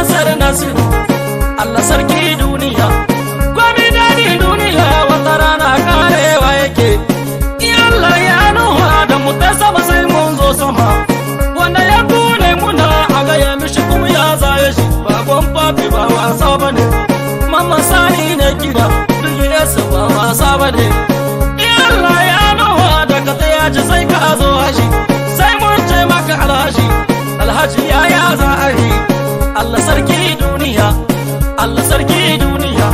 nasar nasiru Allah sarki duniya gwami dadi duniya wata rana karewa yake Allah ya nuha da mu ta sama sai mun zo sama wanda ya kone muna a gaya mishi kuma ya zaye shi babban papi ba wasa bane mama sani ne kira duk yesu ba wasa bane Allah ya nuha da ka ta yaji sai ka zo hashi sai mun ce maka alhaji ya za a yi Allah sarki duniya Allah sarki duniya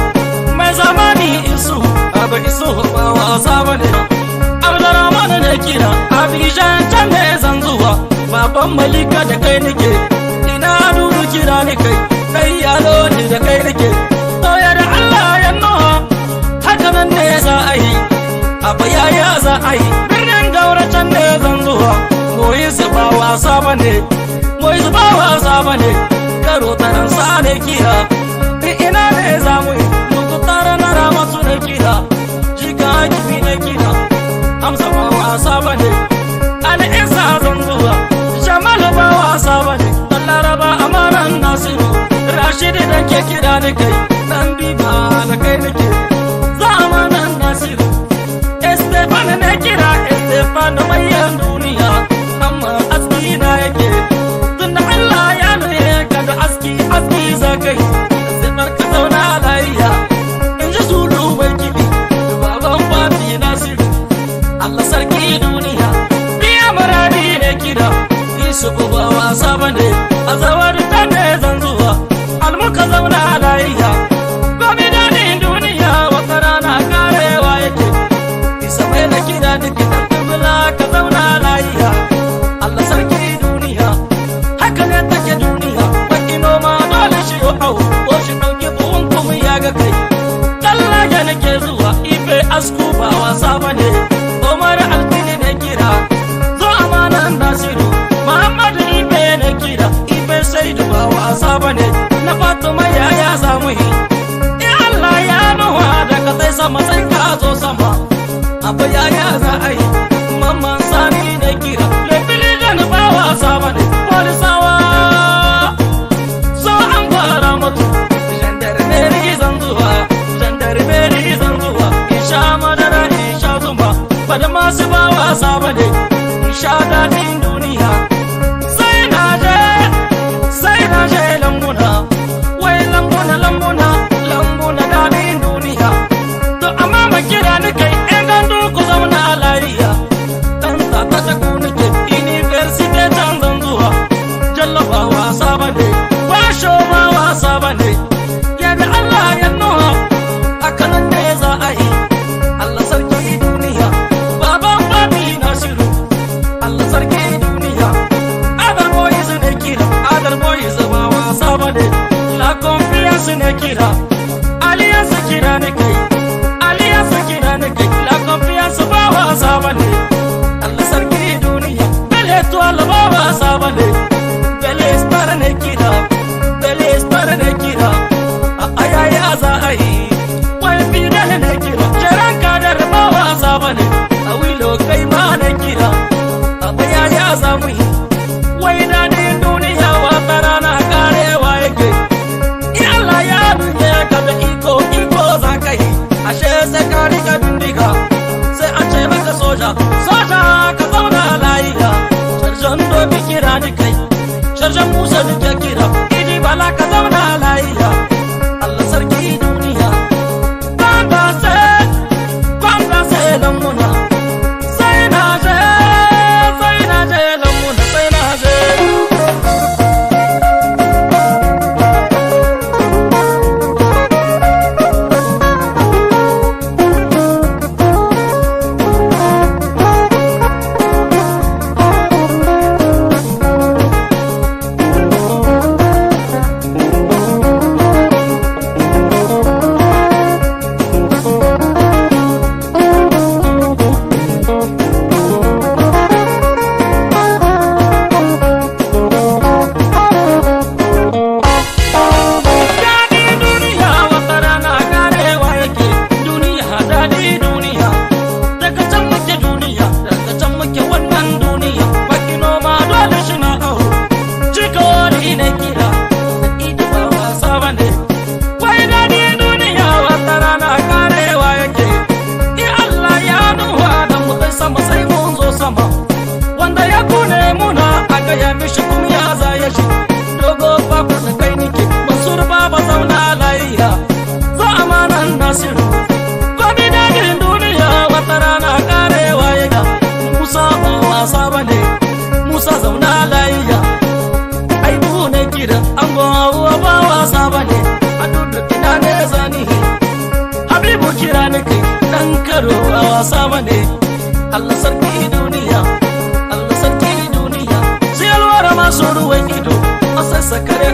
mai zamani isu abu isu ba wasa bane Abdurrahman ne kira Abidjan can ne zan zuwa baban malika da kai nake ina dudu kira ni kai yalo ne da kai nake to ya da Allah ya nawa haka nan ne za a yi abu ya za a yi birnin gaura can ne zan zuwa moyi su ba wasa bane moyi su ba wasa bane karo taran sa ne kira ina ne za mu yi muku tara na ramatu ne kira shiga kifi ne kira Hamza ba wasa bane Al'isa zan zuwa Jamal ba wasa bane Laraba amaran Nasiru Rashidi da ke kira ni kai Dan biba da kai nake Zamanan Nasiru Estefan ne kira Estefan mayan duniya amma aski na yake tunda Allah ya nuna ka da aski za kai sai ka zauna lafiya in ji Zulu bai kibi baban Fati Nasiru Allah sarki duniya biya maradi ne kira Isu ba wasa bane a zawar ta ne zan zuwa almuka zauna lafiya gobe dadin duniya wata rana karewa yake isa mai na kira duk da tabula ka zauna lafiya Allah sarki duniya haka ne take duniya baki noma dole shi yo au ko shi dauke buhun kuma ya ga kai Allah ya nake zuwa ife asku ba wasa bane Omar Altini ne kira zo amanan Nasiru Muhammadu ife ne kira ife Saidu ba wasa bane na Fatima ya samu yi ya Allah ya nuwa daga sai sama sai ka zo sama abu ya za a yi mamman Sani ne kira lefili jan ba wasa bane polisawa so an fara mutu jandarmeri zan zuwa isha madara isha zuma bada masu ba wasa bane isha dadin duniya sai na je lambuna wai lambuna dadin duniya to amma makira ni kai ɗan gandu ku zauna a lafiya dan ta ku nake university can zan zuwa jalla ba wasa bane washo ba wasa bane yadda Allah ya nuna akanan ne za a yi Allah sarki duniya baban Fati Nasiru Allah sarki duniya Adar boys ne kira Adar boys ba wasa bane la confiance ne kira Alliance kira ne kai la confiance ba wasa bane Allah sarki duniya bele to Allah ba wasa bane bele star ne kira ayaya za a yi wai fidal ne kira jaran kadar ba wasa bane a wilo kai ma ne kira ayaya za mu yi wai dadin duniya wata rana karewa yake ya Allah ya nuna ka da iko za ka yi ashe sai ka rika bindiga sai a ce maka soja ka zauna lafiya sharjan dobi kira ni kai sharjan Musa ni ke kira idi bala ka zauna lafiya Allah sarki duniya kwanda sai lamuna sai na je lamuna sai na je karo a wasa bane. Allah sarki duniya, Allah sarki duniya. Sai alwara masu ruwan ido, a sassakare